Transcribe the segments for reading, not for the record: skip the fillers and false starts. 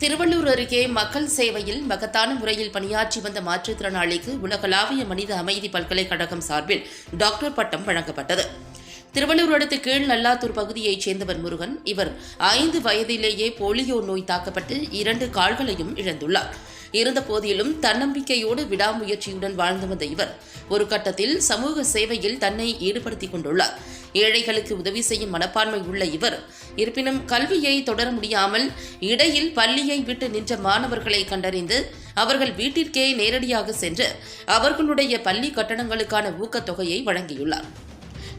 திருவள்ளூர் அருகே மக்கள் சேவையில் மகத்தான முறையில் பணியாற்றி வந்த மாற்றுத்திறனாளிக்கு உலகளாவிய மனித அமைதி பல்கலைக்கழகம் சார்பில் டாக்டர் பட்டம் வழங்கப்பட்டது. திருவள்ளூர் அடுத்த கீழ் நல்லாத்தூர் பகுதியைச் சேர்ந்தவர் முருகன். இவர் 5 வயதிலேயே போலியோ நோய் தாக்கப்பட்டு 2 கால்களையும் இழந்துள்ளார். இருந்த போதிலும் தன்னம்பிக்கையோடு விடாமுயற்சியுடன் வாழ்ந்து வந்த இவர் ஒரு கட்டத்தில் சமூக சேவையில் தன்னை ஈடுபடுத்திக் கொண்டுள்ளார். ஏழைகளுக்கு உதவி செய்யும் மனப்பான்மை உள்ள இவர் இருப்பினும் கல்வியை தொடர முடியாமல் இடையில் பள்ளியை விட்டு நின்ற மாணவர்களை கண்டறிந்து அவர்கள் வீட்டிற்கே நேரடியாக சென்று அவர்களுடைய பள்ளி கட்டணங்களுக்கான ஊக்கத்தொகையை வழங்கியுள்ளார்.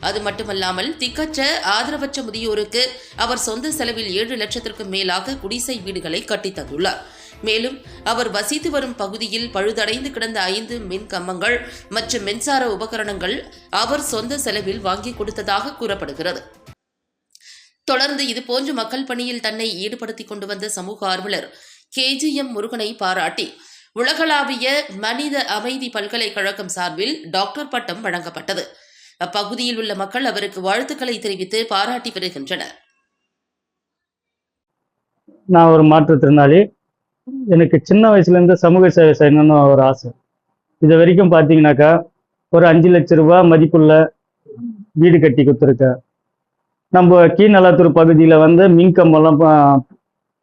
அது மட்டுமல்லாமல் திக்கற்ற ஆதரவற்ற முதியோருக்கு அவர் சொந்த செலவில் 7 லட்சத்திற்கும் மேலாக குடிசை வீடுகளை கட்டித் தந்துள்ளார். மேலும் அவர் வசித்து வரும் பகுதியில் பழுதடைந்து கிடந்த 5 மின் கம்பங்கள் மற்றும் மின்சார உபகரணங்கள் அவர் சொந்த செலவில் வாங்கி கொடுத்ததாக கூறப்படுகிறது. தொடர்ந்து இதுபோன்ற மக்கள் பணியில் தன்னை ஈடுபடுத்திக் கொண்டு வந்த சமூக ஆர்வலர் KGM முருகனை பாராட்டி உலகளாவிய மனித அமைதி பல்கலைக்கழகம் சார்பில் டாக்டர் பட்டம் வழங்கப்பட்டது. அப்பகுதியில் உள்ள மக்கள் அவருக்கு வாழ்த்துக்களை தெரிவித்து பாராட்டி வருகின்றனர். நான் ஒரு மாற்றுத்திறனாளி. எனக்கு சின்ன வயசுலேருந்து சமூக சேவை செய்யணும்னு ஒரு ஆசை. இது வரைக்கும் பார்த்தீங்கன்னாக்கா ஒரு 5 லட்சம் ரூபாய் மதிப்புள்ள வீடு கட்டி கொடுத்துருக்கேன். நம்ம கீழ்நல்லாத்தூர் பகுதியில் மின்கம்பெல்லாம்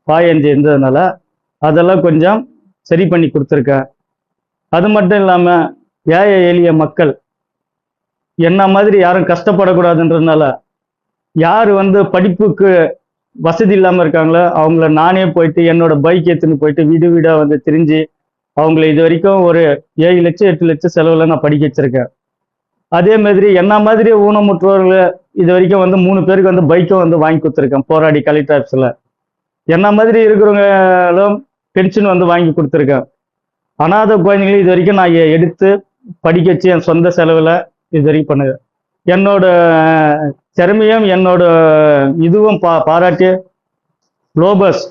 பாயஞ்சு இருந்ததுனால அதெல்லாம் கொஞ்சம் சரி பண்ணி கொடுத்துருக்கேன். அது மட்டும் இல்லாமல் ஏழை எளிய மக்கள் என்ன மாதிரி யாரும் கஷ்டப்படக்கூடாதுன்றதுனால யார் படிப்புக்கு வசதி இல்லாமல் இருக்காங்களோ அவங்கள நானே போயிட்டு என்னோட பைக் எடுத்துன்னு போயிட்டு வீடு வீடாக திரிஞ்சு அவங்கள இது வரைக்கும் ஒரு 7 லட்சம் 8 லட்சம் செலவில் நான் படிக்க வச்சிருக்கேன். அதே மாதிரி என்ன மாதிரி ஊனமுற்றோர்களை இது வரைக்கும் 3 பேருக்கு பைக்கும் வாங்கி கொடுத்துருக்கேன். போராடி கலெக்டர் ஆஃபீஸில் என்ன மாதிரி இருக்கிறவங்களும் பென்ஷன் வாங்கி கொடுத்துருக்கேன். அனாதை குழந்தைங்களும் இது வரைக்கும் நான் எடுத்து படிக்க வச்சு என் சொந்த செலவில் இது வரைக்கும் பண்ணுங்க. என்னோட திறமையும் என்னோட இதுவும் பாராட்டி குளோபஸ்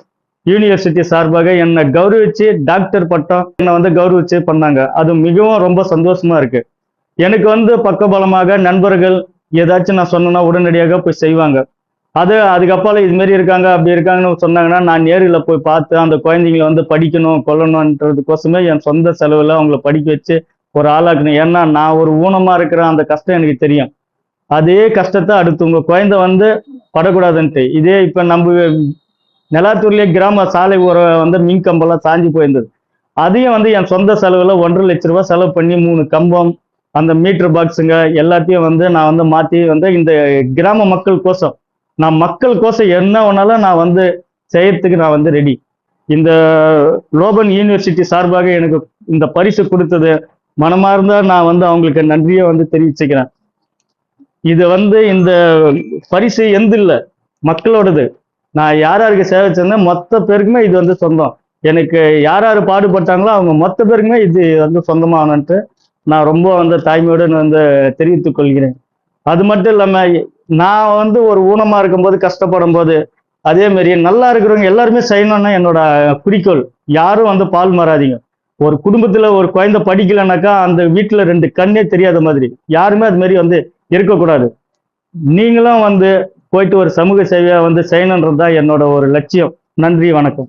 யூனிவர்சிட்டி சார்பாக என்னை கௌரவிச்சு டாக்டர் பட்டம் என்னை கௌரவிச்சு பண்ணாங்க. அது மிகவும் ரொம்ப சந்தோஷமா இருக்கு. எனக்கு பக்கபலமாக நண்பர்கள் ஏதாச்சும் நான் சொன்னேன்னா உடனடியாக போய் செய்வாங்க. அதுக்கப்புறம் இது மாதிரி இருக்காங்க அப்படி இருக்காங்கன்னு சொன்னாங்கன்னா நான் நேரில் போய் பார்த்து அந்த குழந்தைங்களை படிக்கணும் கொள்ளணுன்றதுக்கோசமே என் சொந்த செலவில் அவங்கள படிக்க வச்சு ஒரு ஆளாக்கணும். ஏன்னா நான் ஒரு ஊனமாக இருக்கிற அந்த கஷ்டம் எனக்கு தெரியும். அதே கஷ்டத்தை அடுத்து உங்கள் குழந்தை படக்கூடாதுன்ட்டு இதே இப்போ நம்ம நெலாத்தூர்லேயே கிராம சாலை ஒரு மின் கம்பெல்லாம் சாஞ்சி போயிருந்தது. அதையும் என் சொந்த செலவில் 1.5 லட்ச ரூபா செலவு பண்ணி 3 கம்பம் அந்த மீட்டர் பாக்ஸுங்க எல்லாத்தையும் நான் மாற்றி இந்த கிராம மக்கள் கோசம் நான் மக்கள் கோசம் என்ன வேணாலும் நான் செய்யறதுக்கு நான் ரெடி. இந்த குளோபல் யூனிவர்சிட்டி சார்பாக எனக்கு இந்த பரிசு கொடுத்தது மனமார்ந்தா நான் அவங்களுக்கு நன்றியை தெரிவிச்சுக்கிறேன். இது இந்த பரிசு எந்த இல்லை மக்களோடது. நான் யாருக்கு சேவை செஞ்சேன் மொத்த பேருக்குமே இது சொந்தம். எனக்கு யார் பாடுபட்டாங்களோ அவங்க மொத்த பேருக்குமே இது சொந்தமானன்ட்டு நான் ரொம்ப தாய்மையுடன் தெரிவித்துக் கொள்கிறேன். அது மட்டும் இல்லாமல் நான் ஒரு ஊனமாக இருக்கும்போது கஷ்டப்படும் போது அதே மாதிரி நல்லா இருக்கிறவங்க எல்லாருமே செய்யணும்னா என்னோட குறிக்கோள். யாரும் பால் மாறாதீங்க. ஒரு குடும்பத்துல ஒரு குழந்தை படிக்கலைன்னாக்கா அந்த வீட்டுல 2 கண்ணே தெரியாத மாதிரி யாருமே அது மாதிரி இருக்கக்கூடாது. நீங்களும் போயிட்டு ஒரு சமூக சேவையா செய்யணுன்றதுதான் என்னோட ஒரு லட்சியம். நன்றி, வணக்கம்.